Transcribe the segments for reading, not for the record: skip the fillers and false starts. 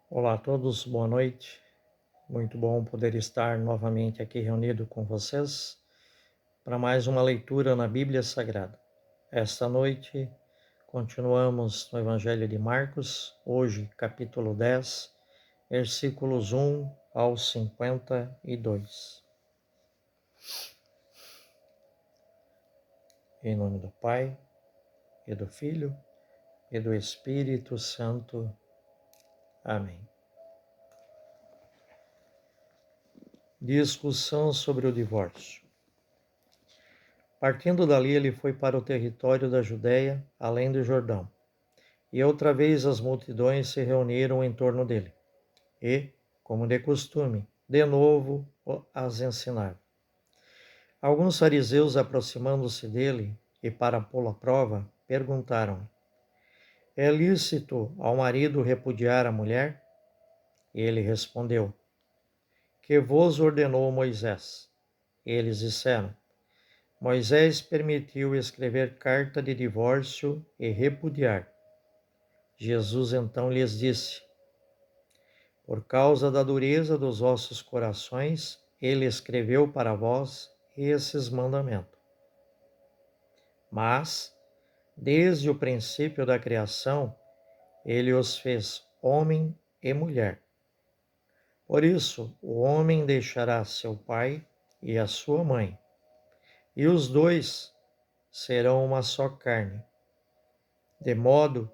Olá a todos, boa noite. Muito bom poder estar novamente aqui reunido com vocês para mais uma leitura na Bíblia Sagrada. Esta noite continuamos no Evangelho de Marcos, hoje capítulo 10, versículos 1 ao 52. Em nome do Pai, e do Filho, e do Espírito Santo. Amém. Discussão sobre o divórcio. Partindo dali, ele foi para o território da Judéia, além do Jordão. E outra vez as multidões se reuniram em torno dele. E, como de costume, de novo as ensinava. Alguns fariseus, aproximando-se dele e para pô-lo à prova, perguntaram: é lícito ao marido repudiar a mulher? E ele respondeu: que vos ordenou Moisés? Eles disseram: Moisés permitiu escrever carta de divórcio e repudiar. Jesus então lhes disse: por causa da dureza dos vossos corações, ele escreveu para vós esses mandamentos. Mas, desde o princípio da criação, ele os fez homem e mulher. Por isso, o homem deixará seu pai e a sua mãe, e os dois serão uma só carne. De modo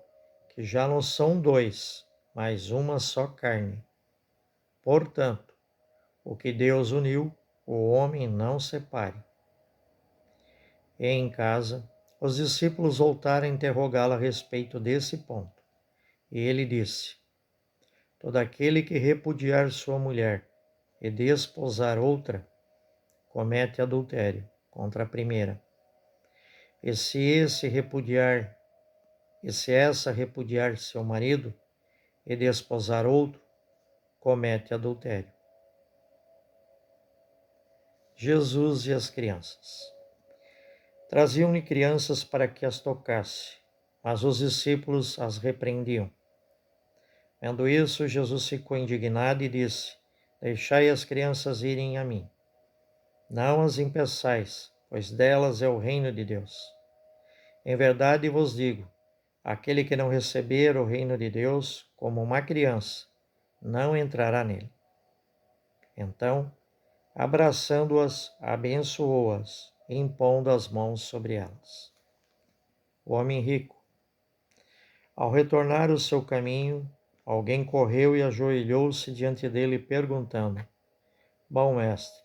que já não são dois, mas uma só carne. Portanto, o que Deus uniu, o homem não separe. E em casa, os discípulos voltaram a interrogá-lo a respeito desse ponto. E ele disse: todo aquele que repudiar sua mulher e desposar outra, comete adultério contra a primeira. E se essa repudiar seu marido e desposar outro, comete adultério. Jesus e as crianças. Traziam-lhe crianças para que as tocasse, mas os discípulos as repreendiam. Vendo isso, Jesus ficou indignado e disse: deixai as crianças irem a mim. Não as impeçais, pois delas é o reino de Deus. Em verdade vos digo, aquele que não receber o reino de Deus como uma criança, não entrará nele. Então, abraçando-as, abençoou-as, impondo as mãos sobre elas. O homem rico. Ao retornar o seu caminho, alguém correu e ajoelhou-se diante dele, perguntando: bom mestre,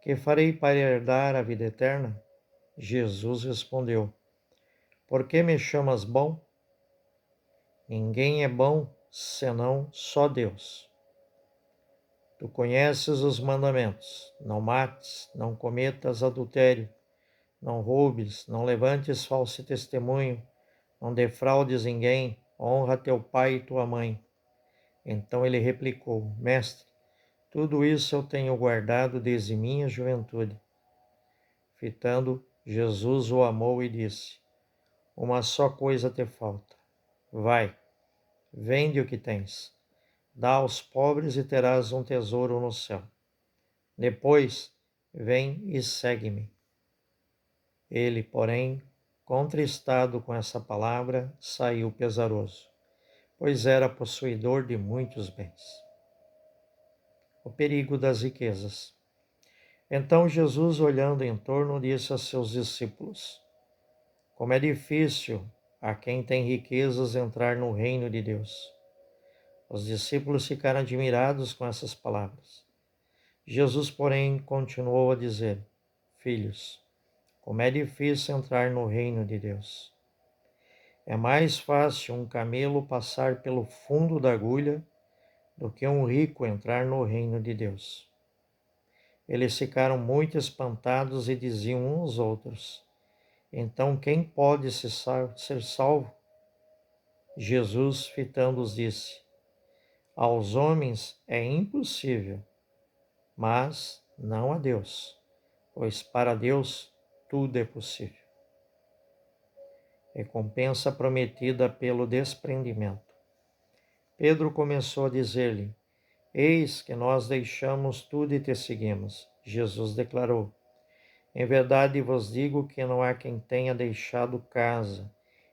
que farei para herdar a vida eterna? Jesus respondeu: por que me chamas bom? Ninguém é bom senão só Deus. Tu conheces os mandamentos: não mates, não cometas adultério, não roubes, não levantes falso testemunho, não defraudes ninguém, honra teu pai e tua mãe. Então ele replicou: mestre, tudo isso eu tenho guardado desde minha juventude. Fitando, Jesus o amou e disse: uma só coisa te falta. Vai, vende o que tens, dá aos pobres e terás um tesouro no céu. Depois, vem e segue-me. Ele, porém, contristado com essa palavra, saiu pesaroso, pois era possuidor de muitos bens. O perigo das riquezas. Então Jesus, olhando em torno, disse a seus discípulos: como é difícil a quem tem riquezas entrar no reino de Deus. Os discípulos ficaram admirados com essas palavras. Jesus, porém, continuou a dizer: filhos, como é difícil entrar no reino de Deus. É mais fácil um camelo passar pelo fundo da agulha do que um rico entrar no reino de Deus. Eles ficaram muito espantados e diziam uns aos outros: então quem pode ser salvo? Jesus, fitando-os, disse: aos homens é impossível, mas não a Deus, pois para Deus tudo é possível. Recompensa prometida pelo desprendimento. Pedro começou a dizer-lhe: Eis que nós deixamos tudo e te seguimos. Jesus declarou: Em verdade vos digo que não há quem tenha deixado casa,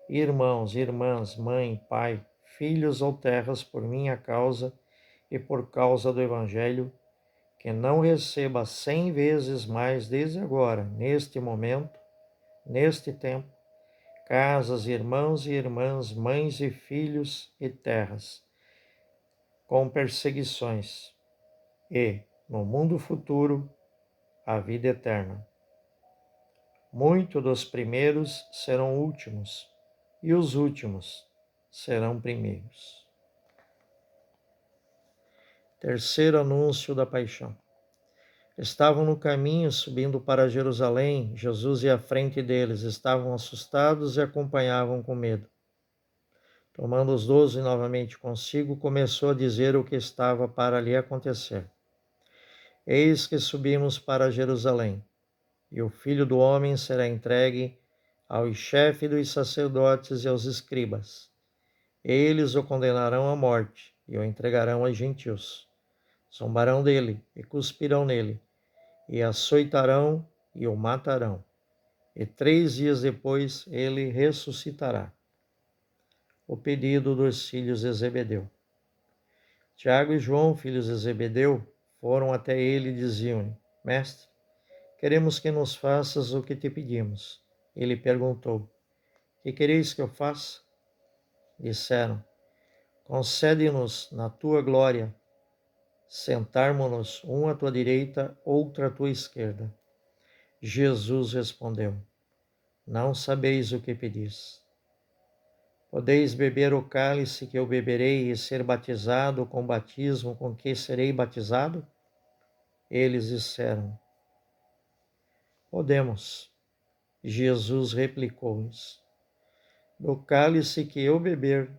irmãos, irmãs, mãe, pai, filhos ou terras por minha causa e por causa do Evangelho, que não receba 100 vezes mais desde agora, neste momento, neste tempo, casas, irmãos e irmãs, mães e filhos e terras, com perseguições, e, no mundo futuro, a vida eterna. Muitos dos primeiros serão últimos, e os últimos serão primeiros. Terceiro anúncio da paixão. Estavam no caminho, subindo para Jerusalém. Jesus ia à frente deles. Estavam assustados e acompanhavam com medo. Tomando os 12 novamente consigo, começou a dizer o que estava para lhe acontecer. Eis que subimos para Jerusalém, e o Filho do Homem será entregue aos chefes dos sacerdotes e aos escribas. Eles o condenarão à morte e o entregarão aos gentios. Zombarão dele e cuspirão nele, e açoitarão e o matarão. E 3 dias depois ele ressuscitará. O pedido dos filhos de Zebedeu. Tiago e João, filhos de Zebedeu, foram até ele e diziam-lhe: Mestre, queremos que nos faças o que te pedimos. Ele perguntou: Que quereis que eu faça? Disseram: Concede-nos na tua glória sentarmos-nos um à tua direita, outro à tua esquerda. Jesus respondeu: Não sabeis o que pedis. Podeis beber o cálice que eu beberei e ser batizado com o batismo com que serei batizado? Eles disseram: Podemos. Jesus replicou-lhes: Do cálice que eu beber,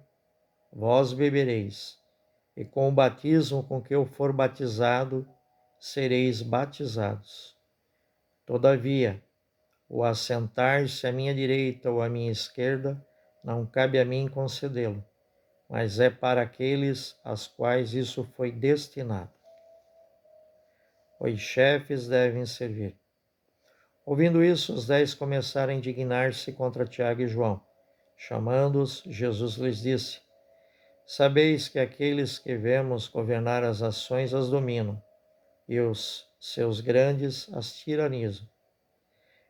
vós bebereis, e com o batismo com que eu for batizado, sereis batizados. Todavia, o assentar-se à minha direita ou à minha esquerda, não cabe a mim concedê-lo, mas é para aqueles aos quais isso foi destinado. Os chefes devem servir. Ouvindo isso, os 10 começaram a indignar-se contra Tiago e João. Chamando-os, Jesus lhes disse: Sabeis que aqueles que vemos governar as ações as dominam, e os seus grandes as tiranizam.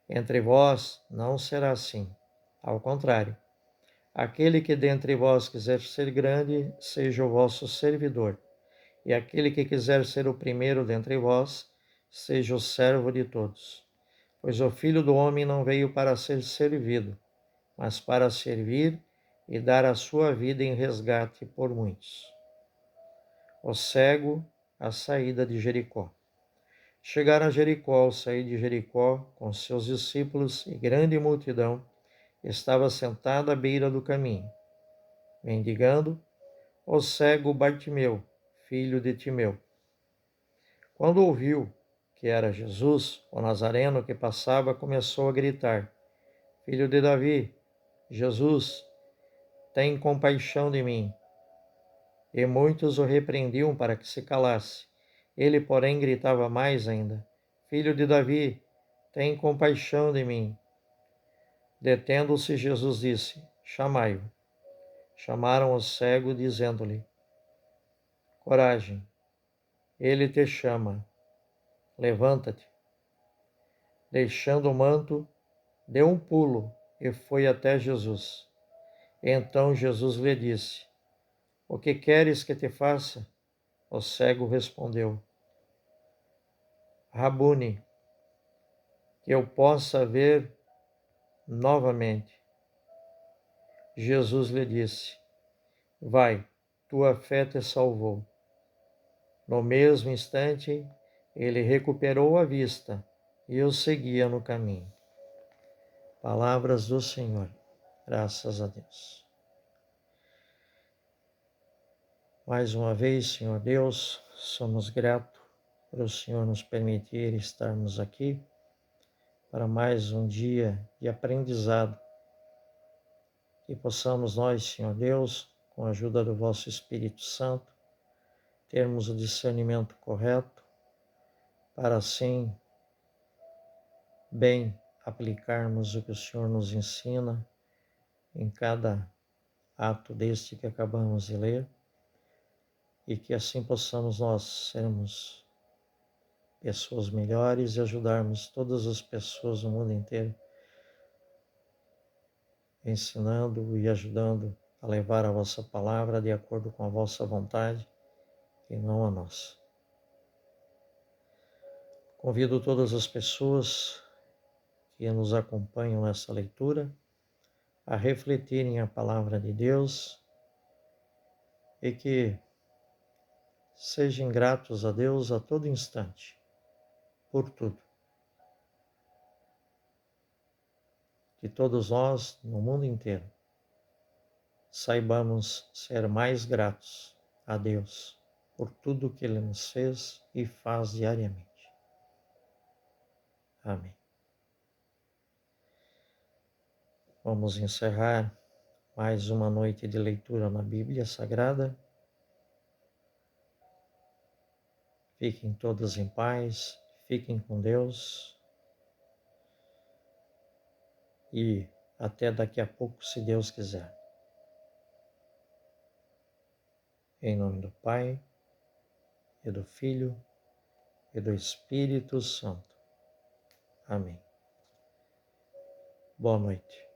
Entre vós não será assim. Ao contrário, aquele que dentre vós quiser ser grande, seja o vosso servidor, e aquele que quiser ser o primeiro dentre vós, seja o servo de todos. Pois o Filho do Homem não veio para ser servido, mas para servir e dar a sua vida em resgate por muitos. O cego, a saída de Jericó. Chegaram a Jericó. Ao sair de Jericó, com seus discípulos e grande multidão, estava sentado à beira do caminho, mendigando, o cego Bartimeu, filho de Timeu. Quando ouviu que era Jesus, o Nazareno, que passava, começou a gritar: Filho de Davi, Jesus, tem compaixão de mim. E muitos o repreendiam para que se calasse. Ele, porém, gritava mais ainda: Filho de Davi, tem compaixão de mim. Detendo-se, Jesus disse: Chamai-o. Chamaram o cego, dizendo-lhe: Coragem, ele te chama. Levanta-te. Deixando o manto, deu um pulo e foi até Jesus. Então Jesus lhe disse: O que queres que te faça? O cego respondeu: Rabuni, que eu possa ver novamente. Jesus lhe disse: Vai, tua fé te salvou. No mesmo instante, ele recuperou a vista e o seguia no caminho. Palavras do Senhor. Graças a Deus. Mais uma vez, Senhor Deus, somos gratos por o Senhor nos permitir estarmos aqui para mais um dia de aprendizado. Que possamos nós, Senhor Deus, com a ajuda do vosso Espírito Santo, termos o discernimento correto para assim bem aplicarmos o que o Senhor nos ensina em cada ato deste que acabamos de ler, e que assim possamos nós sermos pessoas melhores e ajudarmos todas as pessoas do mundo inteiro, ensinando e ajudando a levar a vossa palavra de acordo com a vossa vontade e não a nossa. Convido todas as pessoas que nos acompanham nessa leitura a refletirem a palavra de Deus e que sejam gratos a Deus a todo instante, por tudo. Que todos nós, no mundo inteiro, saibamos ser mais gratos a Deus por tudo que Ele nos fez e faz diariamente. Amém. Vamos encerrar mais uma noite de leitura na Bíblia Sagrada. Fiquem todos em paz, fiquem com Deus e até daqui a pouco, se Deus quiser. Em nome do Pai, e do Filho, e do Espírito Santo. Amém. Boa noite.